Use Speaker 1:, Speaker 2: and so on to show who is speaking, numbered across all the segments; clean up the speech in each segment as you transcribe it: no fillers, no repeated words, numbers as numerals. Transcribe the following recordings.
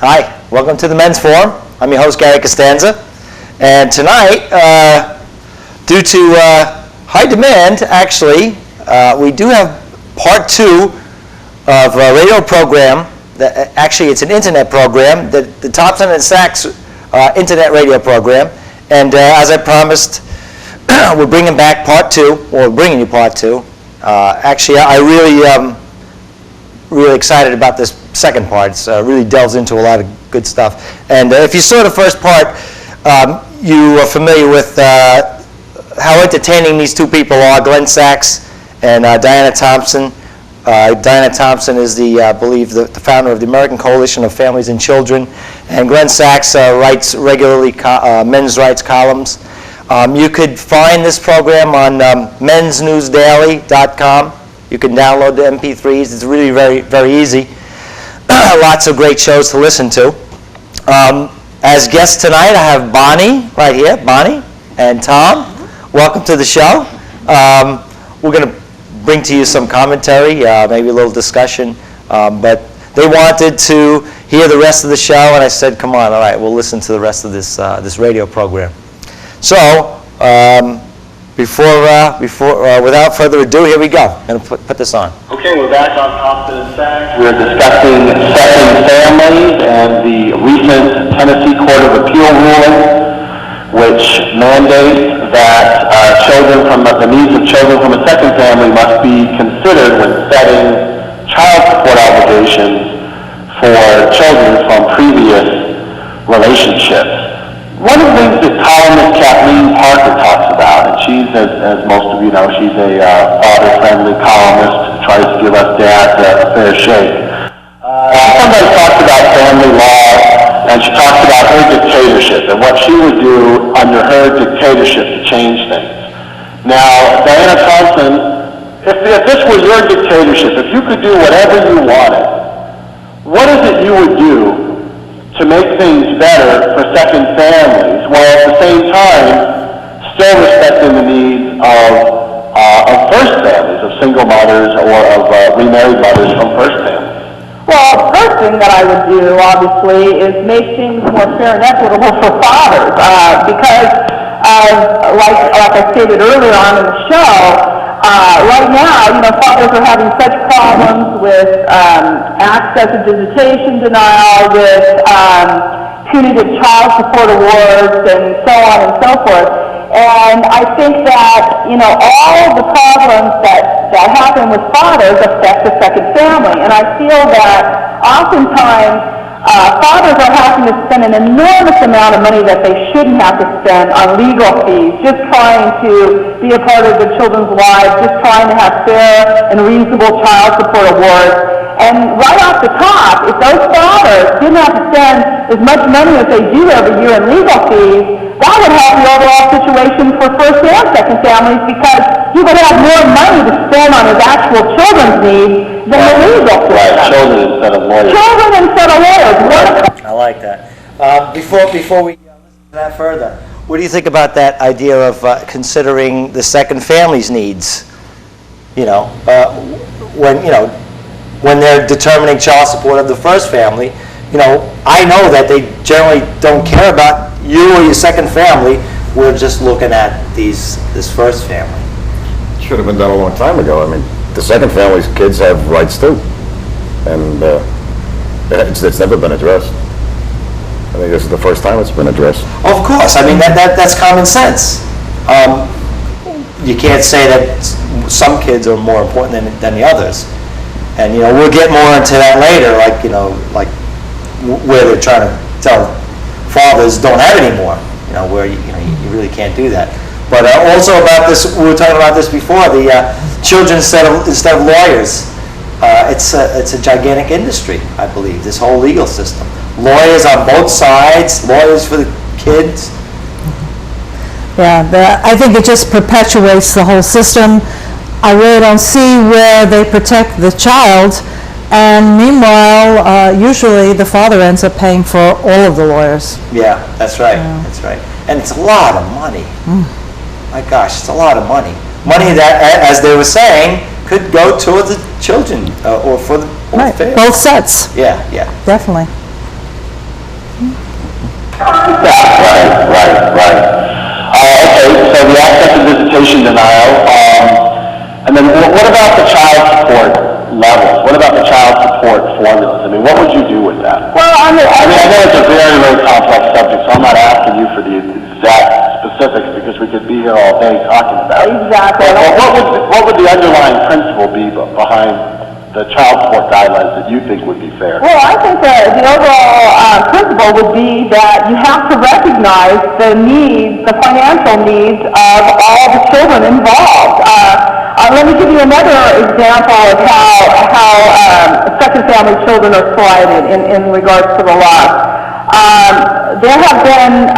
Speaker 1: Hi, welcome to the Men's Forum. I'm your host, Gary Costanza. And tonight, due to high demand, actually, we do have part 2 of a radio program. Actually, it's an internet program, the Thompson and Sachs internet radio program. And as I promised, we're bringing back part 2, or bringing you part 2. Actually, I really excited about this second part. It really delves into a lot of good stuff. And if you saw the first part, you are familiar with how entertaining these two people are, Glenn Sachs and Diana Thompson. Diana Thompson is I believe, the founder of the American Coalition of Families and Children. And Glenn Sachs writes regularly men's rights columns. You could find this program on mensnewsdaily.com. You can download the MP3s. It's really very easy. Lots of great shows to listen to. As guests tonight, I have Bonnie right here, Bonnie and Tom. Welcome to the show. We're going to bring to you some commentary, maybe a little discussion, but they wanted to hear the rest of the show, and I said, come on, all right, we'll listen to the rest of this radio program. So, without further ado, here we go. I'm going to put this on.
Speaker 2: Okay, we're back on Thompson and Sachs. We're discussing second families and the recent Tennessee Court of Appeal ruling, which mandates that the needs of children from a second family must be considered when setting child support obligations for children from previous relationships. One of the things that columnist Kathleen Parker talks about, and she's, as most of you know, she's a father-friendly columnist, tries to give us dads a fair shake. She sometimes talks about family law, and she talks about her dictatorship and what she would do under her dictatorship to change things. Now, Diana Thompson, if this were your dictatorship, if you could do whatever you wanted, what is it you would do to make things better for second families, while at the same time still respecting the needs of first families, of single mothers or of remarried mothers from first families?
Speaker 3: Well, the first thing that I would do, obviously, is make things more fair and equitable for fathers, because, like I stated earlier on in the show, right now, fathers are having such problems with access to visitation denial, with punitive child support awards, and so on and so forth. And I think that, all of the problems that happen with fathers affect the second family. And I feel that oftentimes fathers are having to spend an enormous amount of money that they shouldn't have to spend on legal fees, just trying to be a part of the children's lives, just trying to have fair and reasonable child support awards. And right off the top, if those fathers didn't have to spend as much money as they do every year in legal fees, that would help the overall situation for first and second families, because he would have more money to spend on his actual children's needs than the legal fees.
Speaker 2: Right, children instead of lawyers.
Speaker 3: Children instead of lawyers.
Speaker 1: I like that. Before we listen to that further, what do you think about that idea of considering the second family's needs? When they're determining child support of the first family, I know that they generally don't care about you or your second family. We're just looking at this first family.
Speaker 4: Should have been done a long time ago. I mean, the second family's kids have rights too, and it's never been addressed. I think this is the first time it's been addressed.
Speaker 1: Of course, I mean that's common sense. You can't say that some kids are more important than the others, and we'll get more into that later. Like where they're trying to tell fathers don't have any more. Where you really can't do that. But also about this, we were talking about this before. The children instead of lawyers. It's a gigantic industry, I believe. This whole legal system. Lawyers on both sides. Lawyers for the kids.
Speaker 5: Yeah, I think it just perpetuates the whole system. I really don't see where they protect the child, and meanwhile, usually the father ends up paying for all of the lawyers.
Speaker 1: Yeah, that's right. Yeah. That's right. And it's a lot of money. My gosh, it's a lot of money. Money that, as they were saying, could go toward the children or for the
Speaker 5: right.
Speaker 1: family.
Speaker 5: Both sets.
Speaker 1: Yeah.
Speaker 5: Definitely.
Speaker 3: stuff.
Speaker 2: Right. Okay, so the access and visitation denial, and then what about the child support levels? What about the child support formulas? I mean, what would you do with that?
Speaker 3: Well, I
Speaker 2: know it's a very, very complex subject, so I'm not asking you for the exact specifics because we could be here all day talking about it.
Speaker 3: Exactly.
Speaker 2: But what would the underlying principle be behind the child support guidelines that you think would be fair?
Speaker 3: Well, I think that the overall principle would be that you have to recognize the needs, the financial needs of all the children involved. Let me give you another example of how second family children are slighted in regards to the law. There have been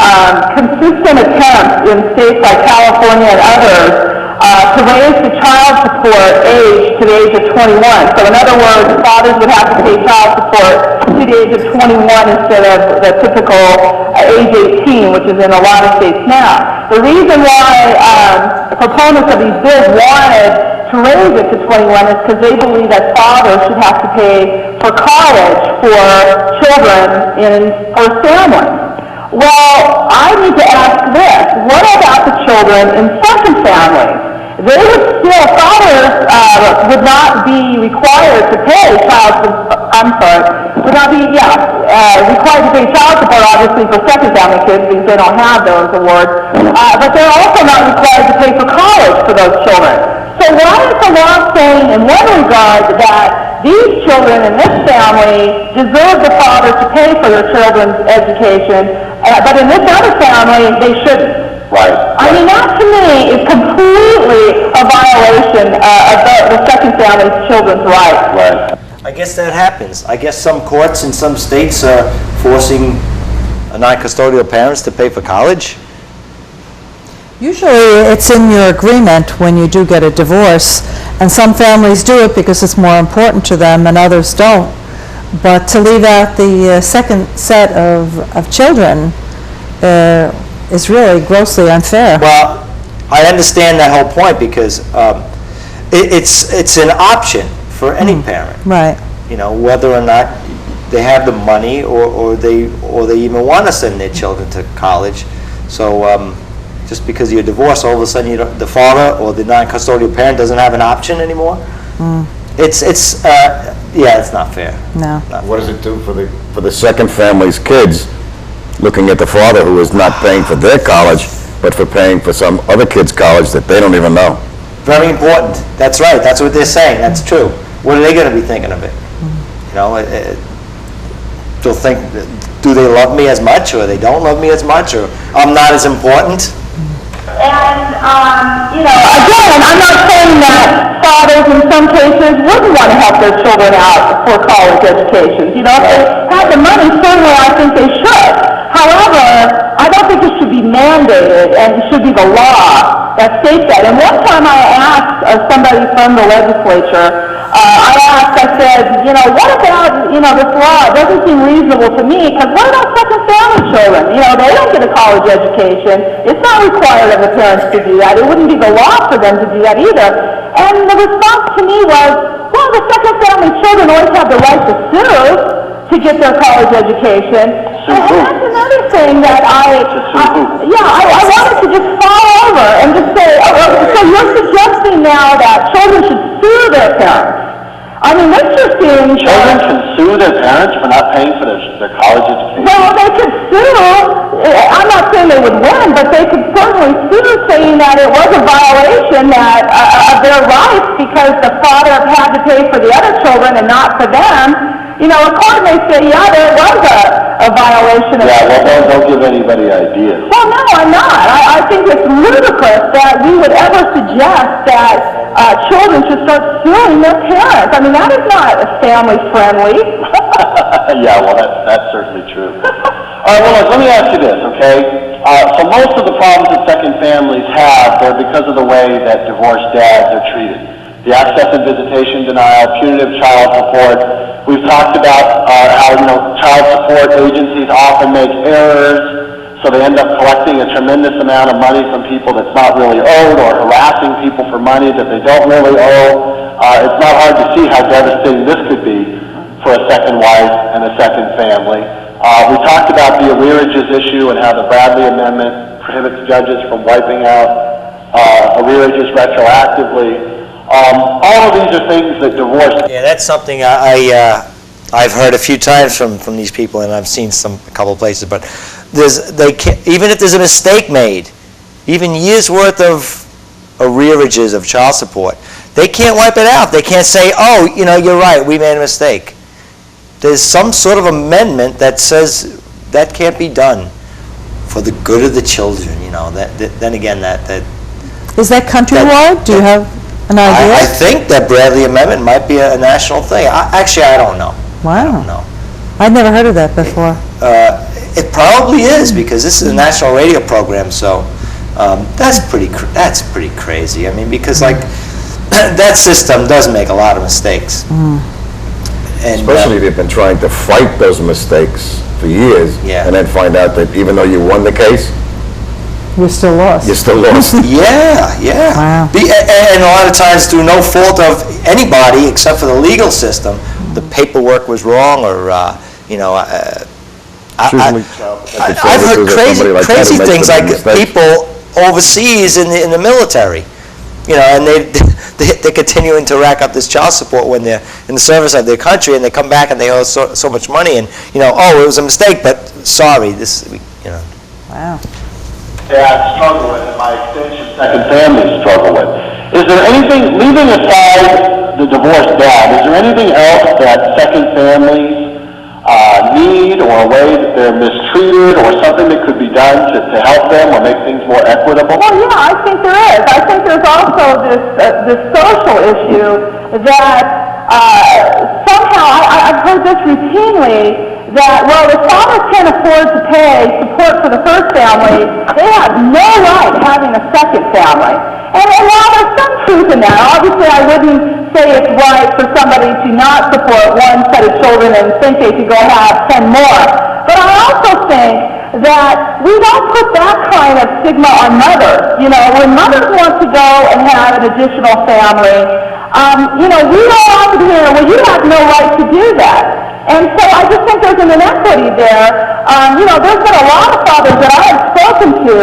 Speaker 3: consistent attempts in states like California and others to raise the child support age to the age of 21. So in other words, fathers would have to pay child support to the age of 21 instead of the typical age 18, which is in a lot of states now. The reason why the proponents of these bills wanted to raise it to 21 is because they believe that fathers should have to pay for college for children in first families. Well, I need to ask this. What about the children in second families? They would still, fathers would not be required to pay required to pay child support, obviously, for second family kids because they don't have those awards. But they're also not required to pay for college for those children. So why is the law saying in one regard that these children in this family deserve the father to pay for their children's education, but in this other family, they shouldn't?
Speaker 2: Right.
Speaker 3: I mean, that to me is completely a violation of the second family's children's rights.
Speaker 2: Right.
Speaker 1: I guess that happens. I guess some courts in some states are forcing non-custodial parents to pay for college.
Speaker 5: Usually it's in your agreement when you do get a divorce, and some families do it because it's more important to them and others don't. But to leave out the second set of children is really grossly unfair.
Speaker 1: Well, I understand that whole point because it's an option for any parent.
Speaker 5: Right.
Speaker 1: You know, whether or not they have the money or they even want to send their children to college. So just because you're divorced, all of a sudden the father or the non-custodial parent doesn't have an option anymore. It's not fair.
Speaker 5: No.
Speaker 4: What does it do for the second family's kids, looking at the father who is not paying for their college, but for paying for some other kid's college that they don't even know?
Speaker 1: Very important. That's right. That's what they're saying. That's true. What are they going to be thinking of it? You know, they'll think, do they love me as much, or they don't love me as much, or I'm not as important?
Speaker 3: And, again, I'm not saying that fathers in some cases wouldn't want to help their children out for college educations. You know, if they had the money, certainly I think they should. However, I don't think it should be mandated, and it should be the law that states that. And one time I asked somebody from the legislature, I said, what about, this law? It doesn't seem reasonable to me, because what about second family children? They don't get a college education. It's not required of the parents to do that. It wouldn't be the law for them to do that either. And the response to me was, well, the second family children always have the right to sue to get their college education. And that's another thing that I wanted to just fall over and just say, so you're suggesting now that children should sue their parents. I mean, what you're seeing...
Speaker 2: Children can sue their parents for not paying for their college education?
Speaker 3: Well, they could sue. I'm not saying they would win, but they could certainly sue, saying that it was a violation of their rights because the father had to pay for the other children and not for them. A court may say, yeah, there was a violation of...
Speaker 2: Yeah, well, don't give anybody ideas.
Speaker 3: Well, no, I'm not. I think it's ludicrous that we would ever suggest that children should start suing their parents. I mean, that is not family-friendly.
Speaker 2: Yeah, well, that's certainly true. All right, well, let me ask you this, okay? So most of the problems that second families have, they're because of the way that divorced dads are treated. The access and visitation denial, punitive child support. We've talked about how, child support agencies often make errors, so they end up collecting a tremendous amount of money from people that's not really owed, or harassing people for money that they don't really owe. It's not hard to see how devastating this could be for a second wife and a second family. We talked about the arrearages issue and how the Bradley Amendment prohibits judges from wiping out arrearages retroactively. All of these are things that divorce.
Speaker 1: Yeah, that's something I've heard a few times from these people, and I've seen a couple places. But even if there's a mistake made, even years worth of arrearages of child support, they can't wipe it out. They can't say, "Oh, you're right, we made a mistake." There's some sort of amendment that says that can't be done for the good of the children. Then again, that
Speaker 5: Is that countrywide? Do you have an idea?
Speaker 1: I think that Bradley Amendment might be a national thing. Actually, I don't know.
Speaker 5: Wow.
Speaker 1: I don't know.
Speaker 5: I'd never heard of that before.
Speaker 1: It probably is, because this is a national radio program. So that's pretty crazy. I mean, because that system does make a lot of mistakes. And,
Speaker 4: Especially if you've been trying to fight those mistakes for years,
Speaker 1: Yeah.
Speaker 4: and then find out that even though you won the case,
Speaker 5: You're still lost.
Speaker 4: you're still lost.
Speaker 1: Yeah.
Speaker 5: Wow.
Speaker 1: And a lot of times through no fault of anybody except for the legal system, the paperwork was wrong, or
Speaker 4: It's usually child protective
Speaker 1: I've heard
Speaker 4: services or somebody like that
Speaker 1: crazy
Speaker 4: who makes
Speaker 1: things
Speaker 4: the
Speaker 1: like
Speaker 4: mistake.
Speaker 1: people overseas in the military, and they continuing to rack up this child support when they're in the service of their country, and they come back and they owe so much money, and oh, it was a mistake, but sorry,
Speaker 5: Wow.
Speaker 2: Dads struggle with, and by extension, second families struggle with. Is there anything, leaving aside the divorced dad, is there anything else that second families need, or a way that they're mistreated, or something that could be done to help them or make things more equitable?
Speaker 3: Well, yeah, I think there is. I think there's also this social issue that somehow, I've heard this routinely, that, well, if fathers can't afford to pay support for the first family, they have no right having a second family. And while there's some truth in that, obviously I wouldn't say it's right for somebody to not support one set of children and think they could go have 10 more. But I also think that we don't put that kind of stigma on mothers. When mothers want to go and have an additional family, we don't often hear, well, you have no right to do that. And so I just think there's an inequity there. There's been a lot of fathers that I have spoken to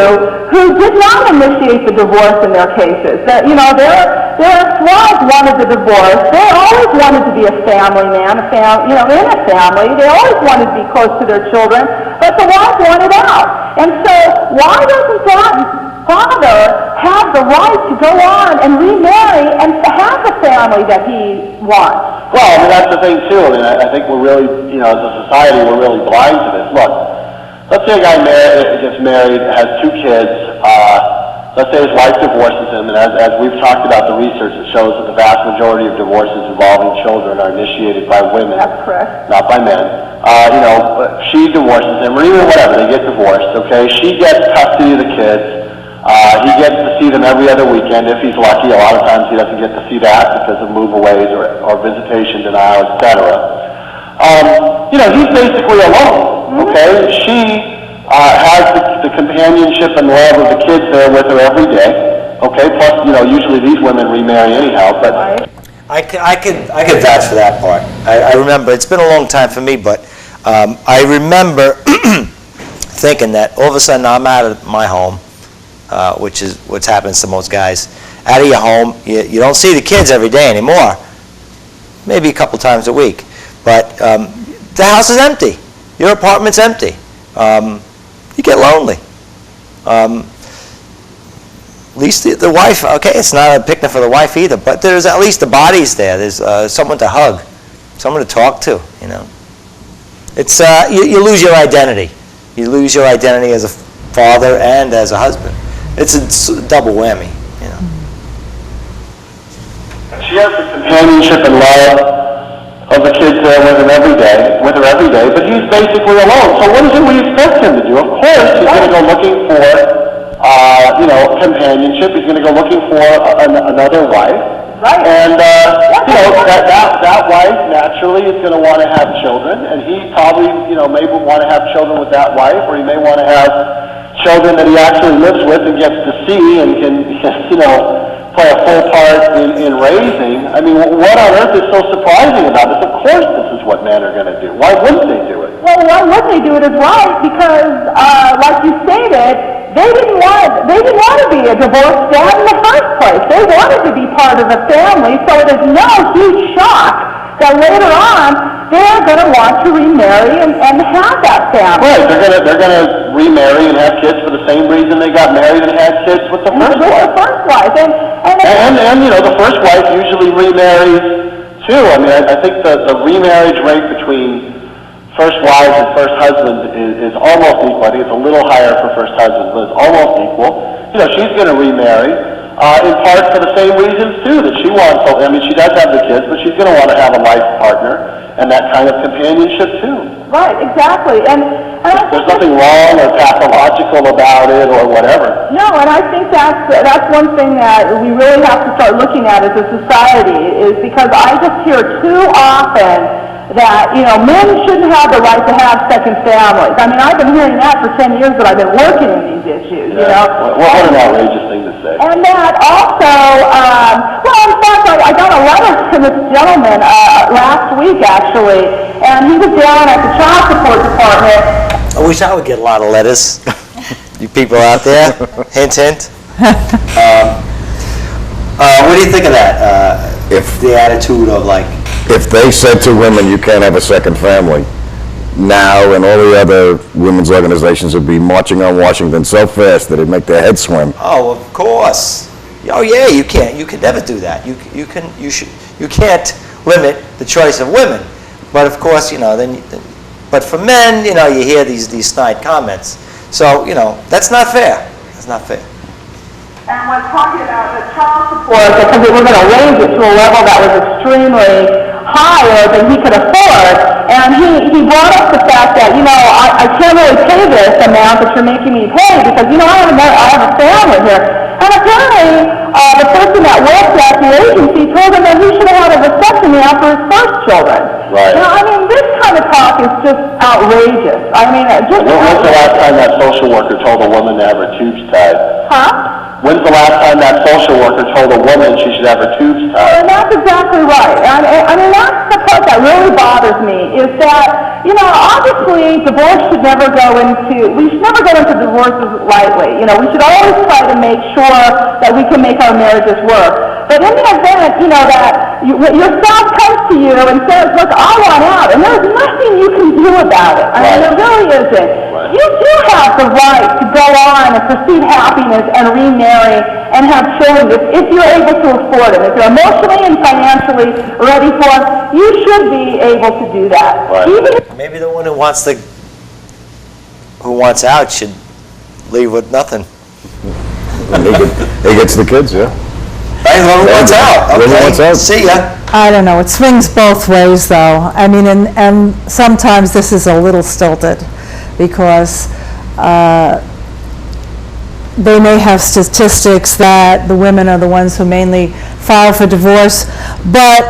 Speaker 3: who did not initiate the divorce in their cases. That, their wives wanted the divorce. They always wanted to be a family man, in a family. They always wanted to be close to their children, but the wife wanted out. And so why doesn't that father have the right to go on and remarry and have the family that he wants?
Speaker 2: Well, I mean, that's the thing, too. I mean, I think we're really, as a society, we're really blind to this. Look, let's say a guy gets married, has 2 kids, let's say his wife divorces him, and as we've talked about the research, it shows that the vast majority of divorces involving children are initiated by women.
Speaker 3: That's correct.
Speaker 2: Not by men. She divorces him, or even whatever, they get divorced, okay? She gets custody of the kids. He gets to see them every other weekend if he's lucky. A lot of times he doesn't get to see that because of move-aways or visitation denial, etc. He's basically alone, okay? She has the companionship and love of the kids there with her every day, okay? Plus, usually these women remarry anyhow, but...
Speaker 1: I could vouch for that part. I remember, it's been a long time for me, but I remember thinking that all of a sudden I'm out of my home, which is what's happens to most guys. Out of your home, you don't see the kids every day anymore. Maybe a couple times a week. But the house is empty. Your apartment's empty. You get lonely. At least the wife, okay, it's not a picnic for the wife either, but there's at least the bodies there. There's someone to hug, someone to talk to, It's, you lose your identity. You lose your identity as a father and as a husband. It's a double whammy,
Speaker 2: She has the companionship and love of the kids there with her every day, but he's basically alone. So what is it we expect him to do? Of course, he's going to go looking for, companionship. He's going to go looking for another wife.
Speaker 3: Right.
Speaker 2: And, that wife naturally is going to want to have children, and he probably, may want to have children with that wife, or he may want to have children that he actually lives with and gets to see and can, play a full part in raising. I mean, what on earth is so surprising about this? Of course this is what men are going to do. Why wouldn't they do it?
Speaker 3: Well, why would they do it it is right because, like you stated, they didn't want to be a divorced dad in the first place. They wanted to be part of a family, so it is no huge shock that later on they're going to want to remarry and have that family.
Speaker 2: Right, they're gonna remarry and have kids for the same reason they got married and had kids with the first wife.
Speaker 3: The first wife,
Speaker 2: And you know, the first wife usually remarries too. I mean, I think the remarriage rate between first wives and first husbands is almost equal. I think it's a little higher for first husbands, but it's almost equal. You know, she's going to remarry, in part for the same reasons too, that she wants, I mean, she does have the kids, but she's going to want to have a life partner and that kind of companionship too.
Speaker 3: right, exactly. And I think
Speaker 2: There's nothing wrong or pathological about it or whatever.
Speaker 3: no, and I think that's one thing that we really have to start looking at as a society, is because I just hear too often that, you know, men shouldn't have the right to have second families. I mean, I've been hearing that for 10 years that I've been working in these issues, you know.
Speaker 2: What an outrageous thing to say.
Speaker 3: And that also, well, in fact, I got a letter from this gentleman last week, actually, and he was down at the child support department.
Speaker 1: I wish I would get a lot of letters. You people out there, hint, hint. What do you think of that?
Speaker 4: If
Speaker 1: The attitude of like,
Speaker 4: if they said to women, you can't have a second family, now and all the other women's organizations would be marching on Washington so fast that it'd make their heads swim.
Speaker 1: oh, of course. Oh, yeah, you can't. You can never do that. You can't limit the choice of women. But of course, you know, but for men, you know, you hear these snide comments. So, you know, that's not fair. That's not fair.
Speaker 3: And was talking about the child support, because we were going to raise it to a level that was extremely higher than he could afford. And he brought up the fact that, you know, I can't really pay this amount that you're making me pay because, you know, I have a family here. And apparently, the person that worked at the agency told him that he should have had a vasectomy after his first children.
Speaker 2: Right.
Speaker 3: Now, I mean, this kind of talk is just outrageous. I mean, just...
Speaker 2: When's the last time that social worker told a woman to have her tubes tied?
Speaker 3: Huh?
Speaker 2: When's the last time that social worker told a woman she should have her tubes tied?
Speaker 3: And that's exactly right. I mean, that's the part that really bothers me, is that, you know, obviously divorce should never go into, we should never go into divorces lightly. You know, we should always try to make sure that we can make our marriages work. But in the event, you know, that your spouse comes to you and says, look, I want out, and there's nothing you can do about it. I mean, there really isn't.
Speaker 2: Right.
Speaker 3: You do have the right to go on and pursue happiness and remarry and have children if you're able to afford it. If you're emotionally and financially ready for it, you should be able to do that.
Speaker 2: Right.
Speaker 3: Even if
Speaker 1: Maybe the one who wants out should leave with nothing.
Speaker 4: And he gets the kids, yeah.
Speaker 1: Right, whoever wants out.
Speaker 4: Whoever
Speaker 1: Okay,
Speaker 4: wants out.
Speaker 1: see ya.
Speaker 5: I don't know, it swings both ways, though. I mean, and sometimes this is a little stilted, because they may have statistics that the women are the ones who mainly file for divorce, but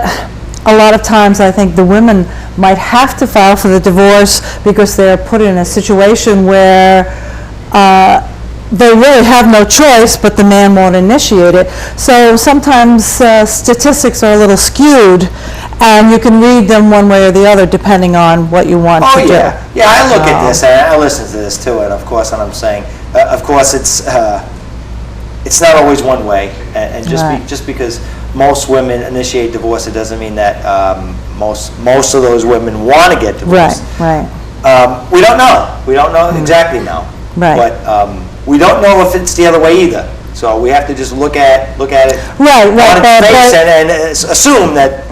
Speaker 5: a lot of times I think the women might have to file for the divorce because they're put in a situation where they really have no choice, but the man won't initiate it. So sometimes statistics are a little skewed, and you can read them one way or the other depending on what you want to do.
Speaker 1: Yeah, I look at this, and I listen to this too, and of course, and I'm saying, of course, it's not always one way, and
Speaker 5: Right.
Speaker 1: just because most women initiate divorce, it doesn't mean that most of those women want to get divorced.
Speaker 5: Right.
Speaker 1: We don't know. We don't know exactly now.
Speaker 5: Right.
Speaker 1: But we don't know if it's the other way either. So we have to just look at it
Speaker 5: Right,
Speaker 1: on its face
Speaker 5: but
Speaker 1: and assume that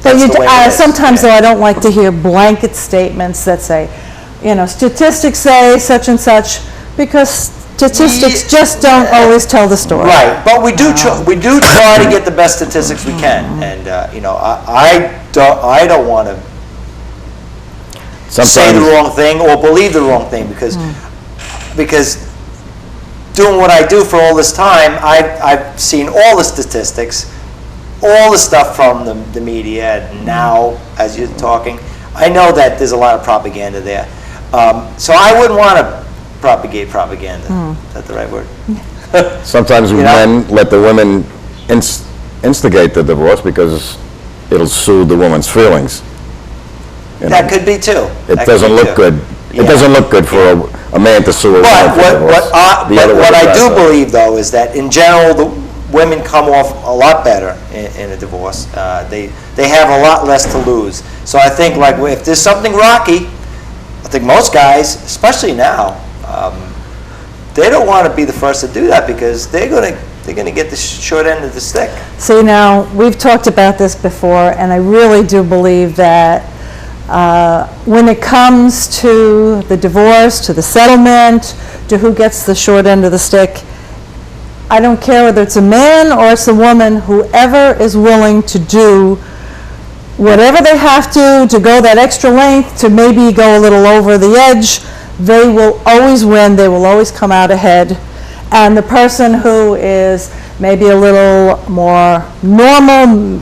Speaker 5: But
Speaker 1: that's the way it is.
Speaker 5: sometimes,
Speaker 1: Yeah.
Speaker 5: though, I don't like to hear blanket statements that say, you know, statistics say such and such, because statistics just don't always tell the story.
Speaker 1: Right, but we do try to get the best statistics we can, and you know, I don't want to say the wrong thing or believe the wrong thing because doing what I do for all this time, I've seen all the statistics, all the stuff from the media, and now as you're talking, I know that there's a lot of propaganda there. So I wouldn't want to propagate propaganda. Is that the right word?
Speaker 4: Sometimes
Speaker 1: You know?
Speaker 4: men let the women instigate the divorce because it'll soothe the woman's feelings. You
Speaker 1: That
Speaker 4: know,
Speaker 1: could be too.
Speaker 4: It
Speaker 1: That
Speaker 4: doesn't
Speaker 1: could be
Speaker 4: look
Speaker 1: too.
Speaker 4: good It doesn't look good for a man to sue a woman
Speaker 1: But
Speaker 4: for divorce.
Speaker 1: what I do believe, though, is that in general, the women come off a lot better in a divorce. They have a lot less to lose. So I think, like, if there's something rocky, I think most guys, especially now, they don't want to be the first to do that because they're gonna get the short end of the stick.
Speaker 5: See, now, we've talked about this before, and I really do believe that when it comes to the divorce, to the settlement, to who gets the short end of the stick, I don't care whether it's a man or it's a woman, whoever is willing to do whatever they have to go that extra length, to maybe go a little over the edge, they will always win, they will always come out ahead. And the person who is maybe a little more normal,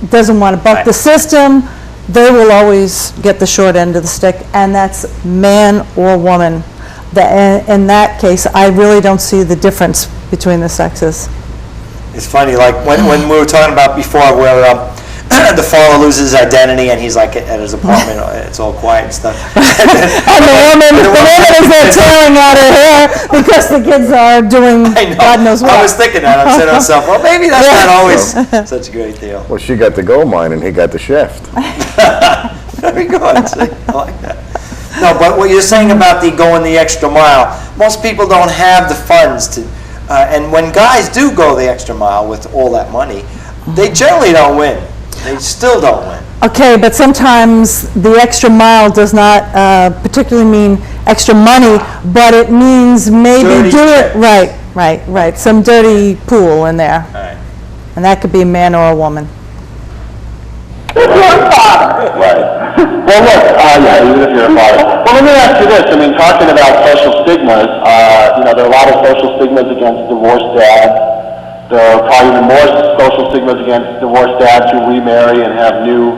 Speaker 5: doesn't want to buck the system, they will always get the short end of the stick, and that's man or woman. In that case, I really don't see the difference between the sexes.
Speaker 1: It's funny, like when we were talking about before where the father loses his identity and he's like at his apartment, it's all quiet and stuff.
Speaker 5: And the woman is there tearing out her hair because the kids are doing God knows what.
Speaker 1: I was thinking that. I'm saying to myself, well, maybe that's not always such a great deal.
Speaker 4: Well, she got the gold mine and he got the shaft.
Speaker 1: Very good. See, I like that. No, but what you're saying about the going the extra mile, most people don't have the funds to, and when guys do go the extra mile with all that money, they generally don't win. They still don't win.
Speaker 5: Okay, but sometimes the extra mile does not particularly mean extra money, but it means maybe
Speaker 1: Dirty
Speaker 5: do it
Speaker 1: tricks.
Speaker 5: right. Some dirty pool in there.
Speaker 1: Right.
Speaker 5: And that could be a man or a woman.
Speaker 3: If you're a father.
Speaker 2: Right. Well, look, yeah, even if you're a father. Well, let me ask you this. I mean, talking about social stigmas, there are a lot of social stigmas against divorced dads. There are probably even more social stigmas against divorced dads who remarry and have new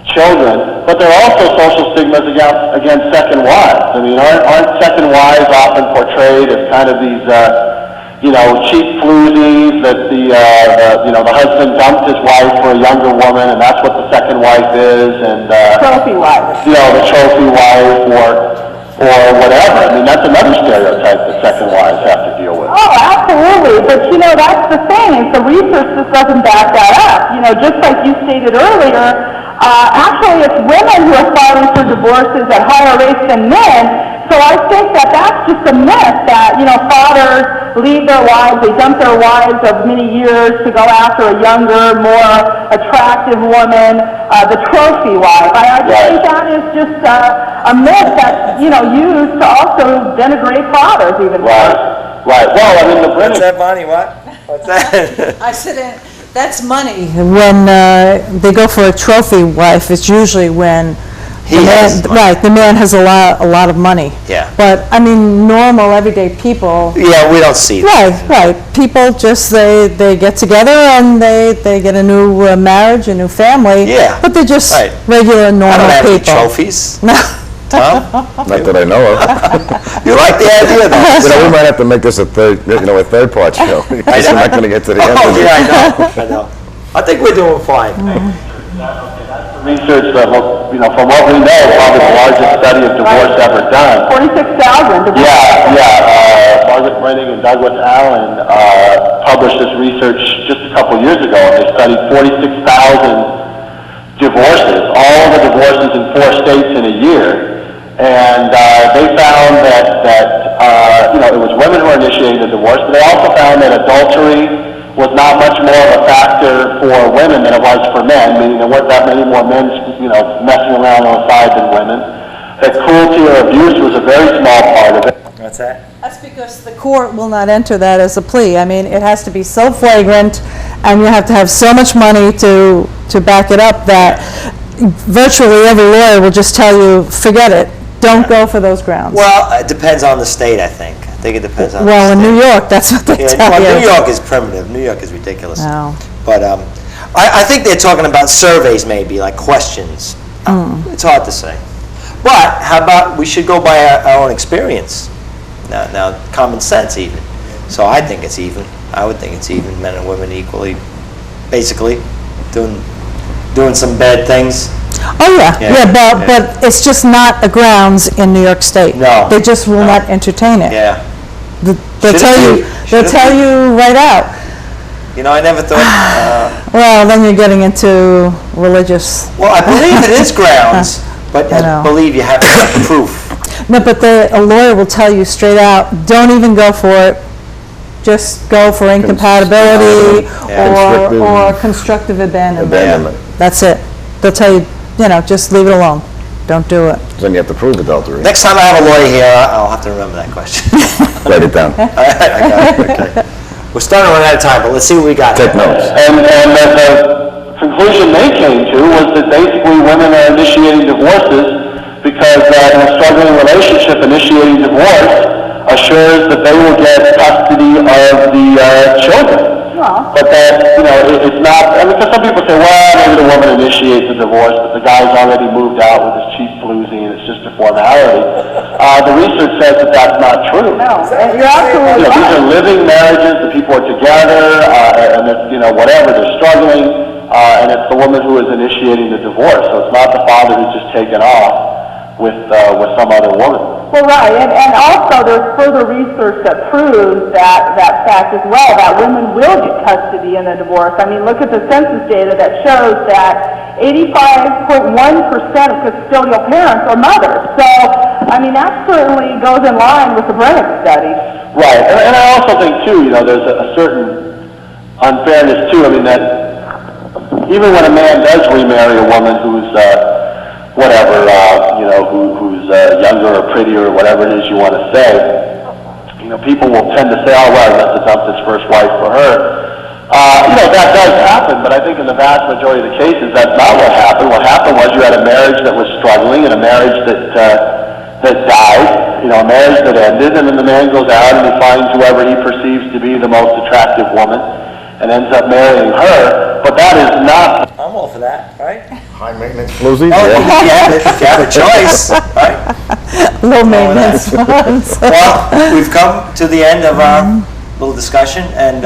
Speaker 2: children. But there are also social stigmas against second wives. I mean, aren't second wives often portrayed as kind of these, cheap floozies that the husband dumped his wife for a younger woman, and that's what the second wife is, and
Speaker 3: Trophy wife.
Speaker 2: the trophy wife or whatever. I mean, that's another stereotype that second wives have to deal with.
Speaker 3: Oh, absolutely. But, that's the thing, is the research just doesn't back that up. Just like you stated earlier, actually it's women who are filing for divorces at higher rates than men. So I think that that's just a myth that, fathers leave their wives, they dump their wives of many years to go after a younger, more attractive woman, the trophy wife. I think that is just a myth that's, used to also denigrate fathers even.
Speaker 2: Right. Well, I mean, the
Speaker 1: What's
Speaker 2: British...
Speaker 1: that, Bonnie? What's that?
Speaker 5: I said that's money. When they go for a trophy wife, it's usually when the man has a lot of money.
Speaker 1: Yeah.
Speaker 5: But I mean, normal everyday people.
Speaker 1: Yeah, we don't see that.
Speaker 5: Right. People just they get together and they get a new marriage, a new family.
Speaker 1: Yeah.
Speaker 5: But they're just
Speaker 1: Right.
Speaker 5: regular normal
Speaker 1: I don't have any
Speaker 5: people.
Speaker 1: trophies.
Speaker 5: No.
Speaker 1: Tom?
Speaker 4: Not that I know of.
Speaker 1: You like the idea, though?
Speaker 4: We might have to make this a third part show. Because we're not going to get to the end of it.
Speaker 1: Yeah, I know. I think we're doing fine.
Speaker 2: Research that, from what we know, probably the largest study of divorce ever done.
Speaker 3: 46,000 divorces.
Speaker 2: Yeah. Margaret Brenning and Douglas Allen published this research just a couple years ago, and they studied 46,000 divorces, all the divorces in 4 states in a year. And they found that it was women who were initiating the divorce, but they also found that adultery was not much more of a factor for women than it was for men, meaning there weren't that many more men, messing around on the side than women. That cruelty or abuse was a very small part of it.
Speaker 1: What's that?
Speaker 5: That's because the court will not enter that as a plea. I mean, it has to be so flagrant, and you have to have so much money to back it up that virtually every lawyer will just tell you, forget it, don't go for those grounds.
Speaker 1: Well, it depends on the state, I think. I think it depends on the
Speaker 5: Well, in
Speaker 1: state.
Speaker 5: New York, that's what they tell you.
Speaker 1: New York is primitive. New York is ridiculous.
Speaker 5: No.
Speaker 1: But I think they're talking about surveys maybe, like questions. It's hard to say. But how about we should go by our own experience? Now, common sense even. So I think it's even. I would think it's even, men and women equally, basically, doing some bad things
Speaker 5: Oh, yeah,
Speaker 1: Yeah,
Speaker 5: but it's just not a grounds in New York State.
Speaker 1: No.
Speaker 5: They just will
Speaker 1: No.
Speaker 5: not entertain it.
Speaker 1: Yeah.
Speaker 5: They'll
Speaker 1: Should it
Speaker 5: tell
Speaker 1: be?
Speaker 5: you,
Speaker 1: Should
Speaker 5: they'll
Speaker 1: it
Speaker 5: tell
Speaker 1: be?
Speaker 5: you right out.
Speaker 1: You know, I never thought,
Speaker 5: Well, then you're getting into religious,
Speaker 1: well, I believe it is grounds, but
Speaker 5: I
Speaker 1: I
Speaker 5: know.
Speaker 1: believe you have to have proof.
Speaker 5: no, but a lawyer will tell you straight out, don't even go for it. Just go for incompatibility
Speaker 4: Yeah.
Speaker 5: or constructive abandonment.
Speaker 4: Abandonment.
Speaker 5: That's it. They'll tell you, just leave it alone. Don't do it.
Speaker 4: Then you have to prove adultery.
Speaker 1: Next time I have a lawyer here, I'll have to remember that question.
Speaker 4: Write it down.
Speaker 1: I got it, okay. We're starting to run out of time, but let's see what we got.
Speaker 4: Take notes.
Speaker 2: And the conclusion they came to was that basically women are initiating divorces because in a struggling relationship, initiating divorce assures that they will get custody of the children.
Speaker 3: Well,
Speaker 2: But that, it's not, I mean, because some people say, well, maybe the woman initiates the divorce, but the guy's already moved out with his cheap floozy and it's just a formality. The research says that that's not true.
Speaker 3: no, and you're absolutely
Speaker 2: These are
Speaker 3: right.
Speaker 2: living marriages, the people are together, and it's, whatever, they're struggling, and it's the woman who is initiating the divorce, so it's not the father who's just taken off with some other woman.
Speaker 3: Well, right, and also there's further research that proves that fact as well, that women will get custody in a divorce. I mean, look at the census data that shows that 85.1% of custodial parents are mothers. So, I mean, that certainly goes in line with the Brennan study.
Speaker 2: Right, and I also think too, there's a certain unfairness too. I mean, that even when a man does remarry a woman who's whatever, who's younger or prettier or whatever it is you want to say, people will tend to say, oh, well, he must have dumped his first wife for her. That does happen, but I think in the vast majority of the cases, that's not what happened. What happened was you had a marriage that was struggling and a marriage that died, a marriage that ended, and then the man goes out and he finds whoever he perceives to be the most attractive woman and ends up marrying her, but that is not...
Speaker 1: I'm all for that, right?
Speaker 4: High maintenance floozy?
Speaker 1: Oh,
Speaker 4: Yeah.
Speaker 1: if you have a choice, right?
Speaker 5: Low maintenance ones.
Speaker 1: Well, we've come to the end of our little discussion, and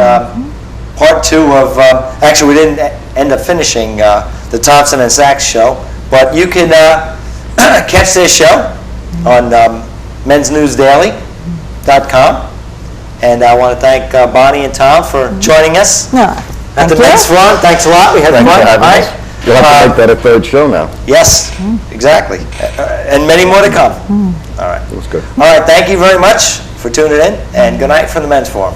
Speaker 1: part two of, actually, we didn't end up finishing the Thompson and Sachs show, but you can catch this show on mensnewsdaily.com, and I want to thank Bonnie and Tom for joining us
Speaker 5: Yeah,
Speaker 1: at the
Speaker 5: thank you.
Speaker 1: Men's Forum. Thanks a lot. We had
Speaker 4: Thanks
Speaker 1: fun.
Speaker 4: for having
Speaker 1: All
Speaker 4: us.
Speaker 1: right.
Speaker 4: You'll have to make that a third show now.
Speaker 1: Yes, exactly. And many more to come. All right.
Speaker 4: It was good.
Speaker 1: All right, thank you very much for tuning in, and good night from the Men's Forum.